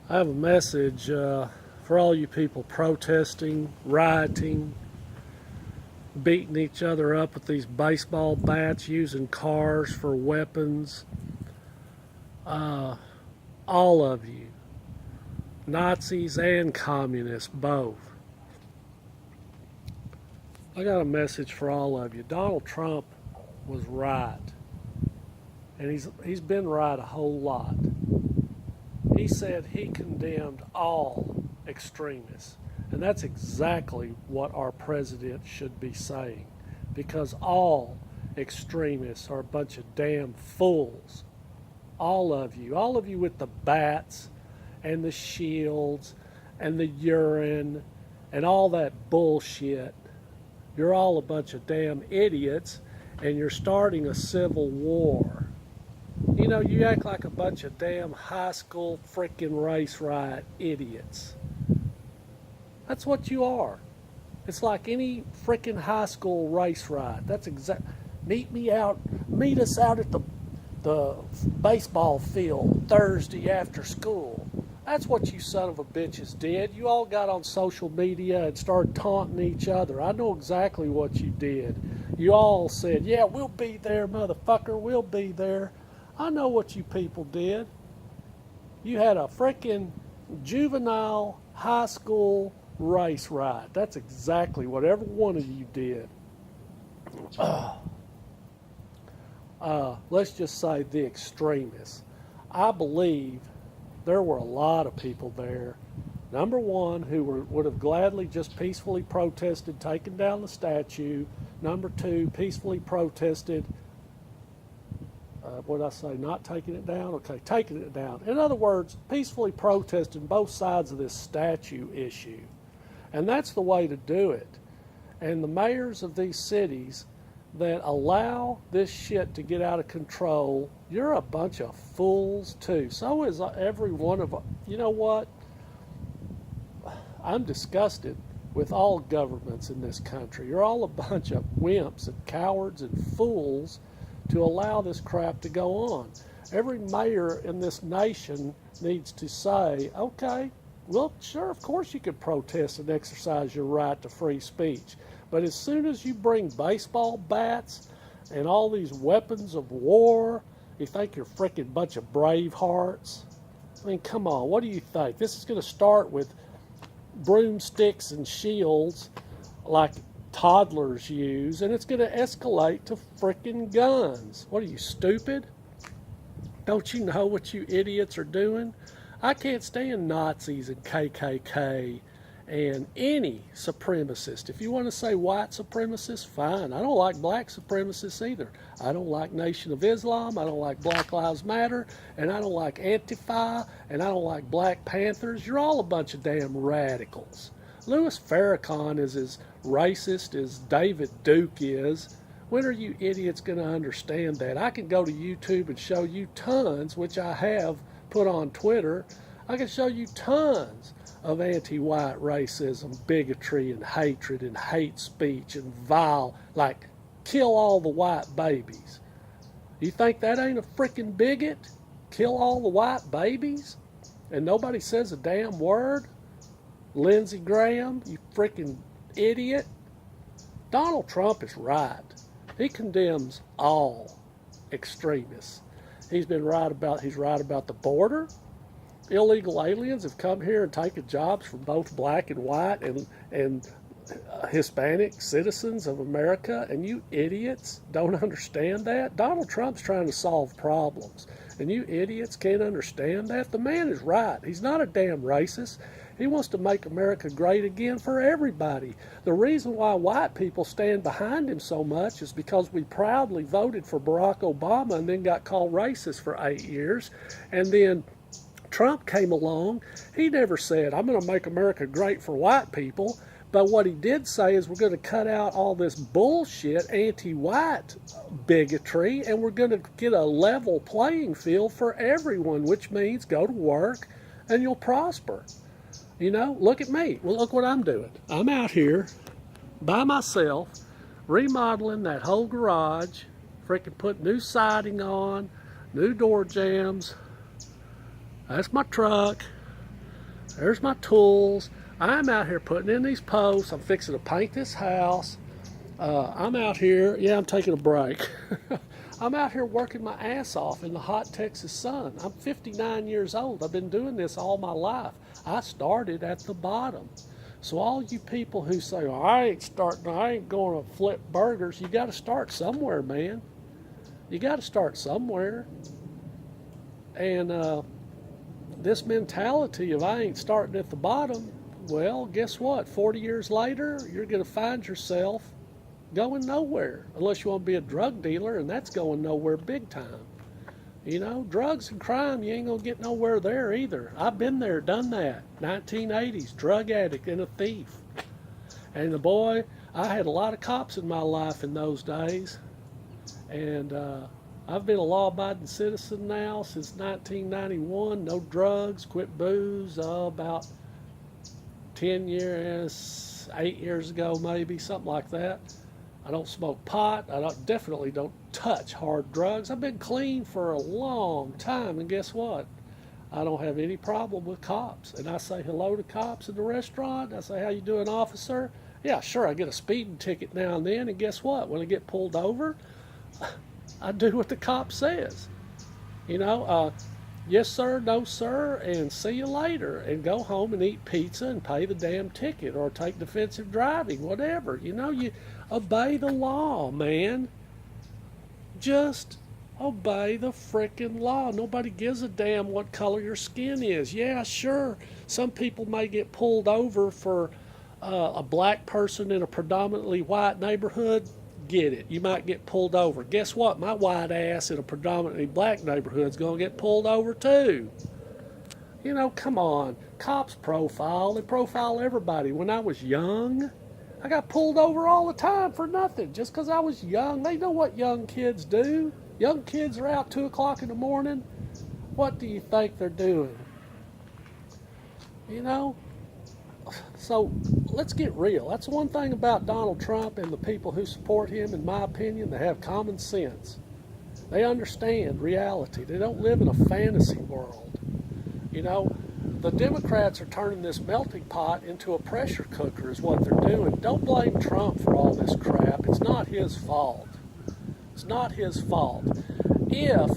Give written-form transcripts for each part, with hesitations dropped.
I have a message for all you people protesting, rioting, beating each other up with these baseball bats, using cars for weapons. All of you, Nazis and communists both. I got a message for all of you. Donald Trump was right, and he's been right a whole lot. He said he condemned all extremists. And that's exactly what our president should be saying. Because all extremists are a bunch of damn fools. All of you with the bats and the shields and the urine and all that bullshit. You're all a bunch of damn idiots, and you're starting a civil war. You know, you act like a bunch of damn high school freaking race riot idiots. That's what you are. It's like any freaking high school race riot. That's exact. Meet us out at the baseball field Thursday after school. That's what you son of a bitches did. You all got on social media and started taunting each other. I know exactly what you did. You all said, yeah, we'll be there, motherfucker, we'll be there. I know what you people did. You had a freaking juvenile high school race riot. That's exactly what every one of you did. Let's just say the extremists. I believe there were a lot of people there. Number one, who would have gladly just peacefully protested taking down the statue. Number two, peacefully protested what did I say, not taking it down? Okay, taking it down. In other words, peacefully protesting both sides of this statue issue. And that's the way to do it. And the mayors of these cities that allow this shit to get out of control, you're a bunch of fools too. So is every one of them. You know what? I'm disgusted with all governments in this country. You're all a bunch of wimps and cowards and fools to allow this crap to go on. Every mayor in this nation needs to say, okay, well, sure, of course you could protest and exercise your right to free speech. But as soon as you bring baseball bats and all these weapons of war, you think you're a freaking bunch of brave hearts? I mean, come on, what do you think? This is going to start with broomsticks and shields like toddlers use, and it's going to escalate to freaking guns. What are you, stupid? Don't you know what you idiots are doing? I can't stand Nazis and KKK and any supremacist. If you want to say white supremacist, fine. I don't like black supremacists either. I don't like Nation of Islam. I don't like Black Lives Matter. And I don't like Antifa. And I don't like Black Panthers. You're all a bunch of damn radicals. Louis Farrakhan is as racist as David Duke is. When are you idiots going to understand that? I can go to YouTube and show you tons, which I have put on Twitter. I can show you tons of anti-white racism, bigotry, and hatred, and hate speech, and vile, like, kill all the white babies. You think that ain't a freaking bigot? Kill all the white babies? And nobody says a damn word? Lindsey Graham, you freaking idiot. Donald Trump is right. He condemns all extremists. He's right about the border. Illegal aliens have come here and taken jobs from both black and white and Hispanic citizens of America, and you idiots don't understand that. Donald Trump's trying to solve problems, and you idiots can't understand that. The man is right. He's not a damn racist. He wants to make America great again for everybody. The reason why white people stand behind him so much is because we proudly voted for Barack Obama and then got called racist for 8 years. And then Trump came along. He never said, I'm going to make America great for white people. But what he did say is we're going to cut out all this bullshit anti-white bigotry, and we're going to get a level playing field for everyone, which means go to work and you'll prosper. You know, look at me. Well, look what I'm doing. I'm out here by myself, remodeling that whole garage, freaking put new siding on, new door jambs. That's my truck. There's my tools. I'm out here putting in these posts. I'm fixing to paint this house. I'm out here. Yeah, I'm taking a break. I'm out here working my ass off in the hot Texas sun. I'm 59 years old. I've been doing this all my life. I started at the bottom. So all you people who say, oh, I ain't going to flip burgers, you got to start somewhere, man. You got to start somewhere. And this mentality of I ain't starting at the bottom, well, guess what? 40 years later, you're going to find yourself going nowhere, unless you want to be a drug dealer, and that's going nowhere big time. You know, drugs and crime, you ain't going to get nowhere there either. I've been there, done that. 1980s, drug addict and a thief. And the boy, I had a lot of cops in my life in those days. And I've been a law-abiding citizen now since 1991. No drugs, quit booze, about 10 years, 8 years ago maybe, something like that. I don't smoke pot. Definitely don't touch hard drugs. I've been clean for a long time, and guess what? I don't have any problem with cops. And I say hello to cops in the restaurant. I say, how you doing, officer? Yeah, sure, I get a speeding ticket now and then, and guess what? When I get pulled over, I do what the cop says. You know, yes sir, no sir, and see you later, and go home and eat pizza and pay the damn ticket, or take defensive driving, whatever. You know, you obey the law, man. Just obey the frickin' law. Nobody gives a damn what color your skin is. Yeah, sure, some people may get pulled over for a black person in a predominantly white neighborhood. Get it. You might get pulled over. Guess what? My white ass in a predominantly black neighborhood is going to get pulled over too. You know, come on. Cops profile. They profile everybody. When I was young, I got pulled over all the time for nothing, just because I was young. They know what young kids do. Young kids are out 2 o'clock in the morning. What do you think they're doing? You know? So let's get real. That's one thing about Donald Trump and the people who support him, in my opinion. They have common sense. They understand reality. They don't live in a fantasy world. You know, the Democrats are turning this melting pot into a pressure cooker is what they're doing. Don't blame Trump for all this crap. It's not his fault. It's not his fault. If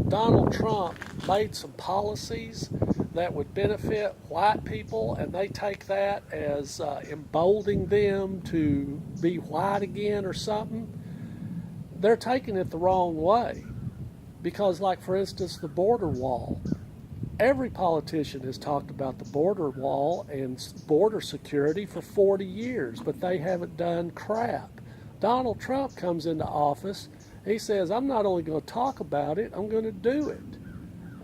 Donald Trump made some policies that would benefit white people, and they take that as emboldening them to be white again or something, they're taking it the wrong way. Because, like, for instance, the border wall. Every politician has talked about the border wall and border security for 40 years, but they haven't done crap. Donald Trump comes into office, he says, I'm not only going to talk about it, I'm going to do it.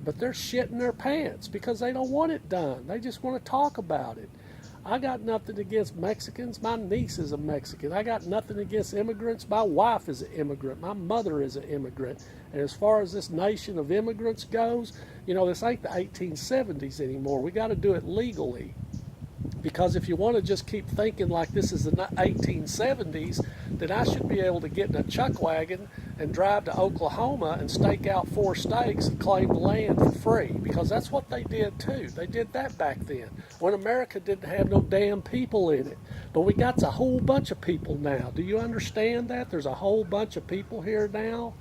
But they're shitting their pants because they don't want it done. They just want to talk about it. I got nothing against Mexicans. My niece is a Mexican. I got nothing against immigrants. My wife is an immigrant. My mother is an immigrant. And as far as this nation of immigrants goes, you know, this ain't the 1870s anymore. We got to do it legally. Because if you want to just keep thinking like this is the 1870s, then I should be able to get in a chuck wagon and drive to Oklahoma and stake out 4 stakes and claim the land for free. Because that's what they did too. They did that back then, when America didn't have no damn people in it. But we got a whole bunch of people now. Do you understand that? There's a whole bunch of people here now.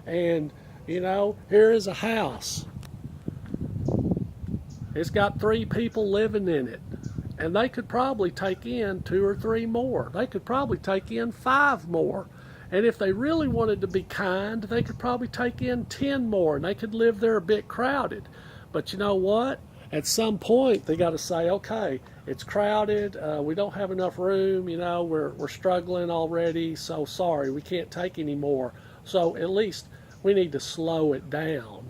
And, you know, here is a house. It's got 3 people living in it. And they could probably take in 2 or 3 more. They could probably take in 5 more. And if they really wanted to be kind, they could probably take in 10 more, and they could live there a bit crowded. But you know what? At some point, they got to say, okay, it's crowded. We don't have enough room. You know, we're struggling already. So sorry, we can't take any more. So at least we need to slow it down,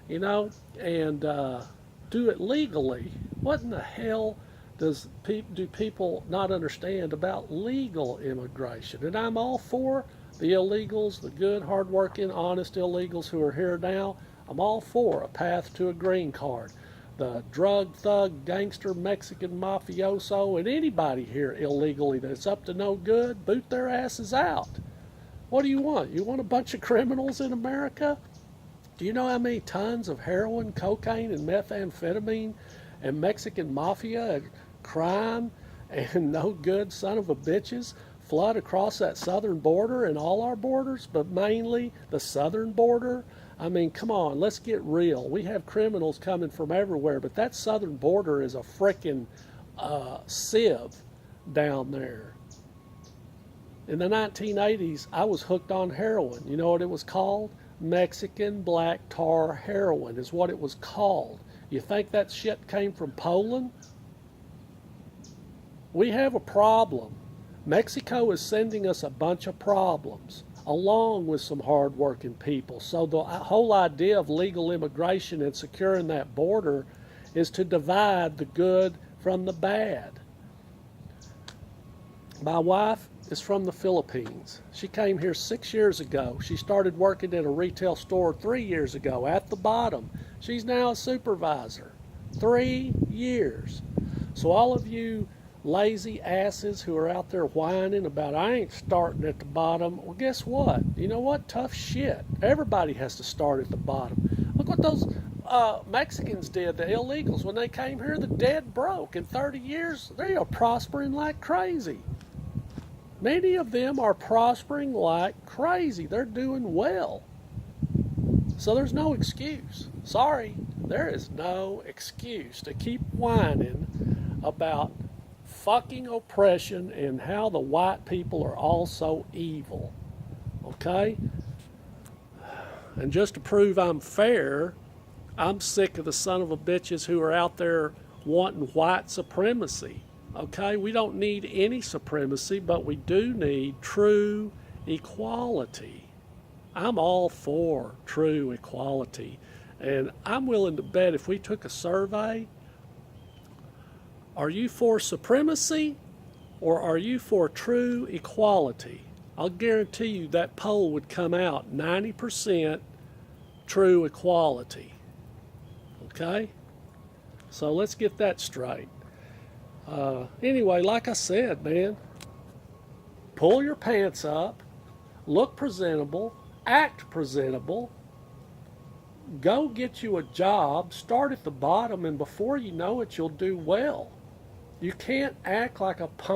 you know, and do it legally. What in the hell do people not understand about legal immigration? And I'm all for the illegals, the good, hardworking, honest illegals who are here now. I'm all for a path to a green card. The drug thug, gangster, Mexican mafioso, and anybody here illegally that's up to no good, boot their asses out. What do you want? You want a bunch of criminals in America? Do you know how many tons of heroin, cocaine, and methamphetamine and Mexican mafia and crime and no good son of a bitches flood across that southern border and all our borders, but mainly the southern border. I mean, come on, let's get real. We have criminals coming from everywhere, but that southern border is a frickin' sieve down there. In the 1980s, I was hooked on heroin. You know what it was called? Mexican black tar heroin is what it was called. You think that shit came from Poland? We have a problem. Mexico is sending us a bunch of problems, along with some hard-working people. So the whole idea of legal immigration and securing that border is to divide the good from the bad. My wife is from the Philippines. She came here 6 years ago. She started working at a retail store 3 years ago at the bottom. She's now a supervisor. 3 years. So all of you lazy asses who are out there whining about I ain't starting at the bottom, well, guess what? You know what? Tough shit. Everybody has to start at the bottom. Look what those Mexicans did, the illegals. When they came here, the dead broke. In 30 years, they are prospering like crazy. Many of them are prospering like crazy. They're doing well. So there's no excuse. Sorry, there is no excuse to keep whining about fucking oppression and how the white people are all so evil. Okay? And just to prove I'm fair, I'm sick of the son of a bitches who are out there wanting white supremacy. Okay? We don't need any supremacy, but we do need true equality. I'm all for true equality. And I'm willing to bet if we took a survey, are you for supremacy or are you for true equality? I'll guarantee you that poll would come out 90% true equality. Okay? So let's get that straight. Anyway, like I said, man, pull your pants up, look presentable, act presentable, go get you a job, start at the bottom, and before you know it, you'll do well. You can't act like a punk.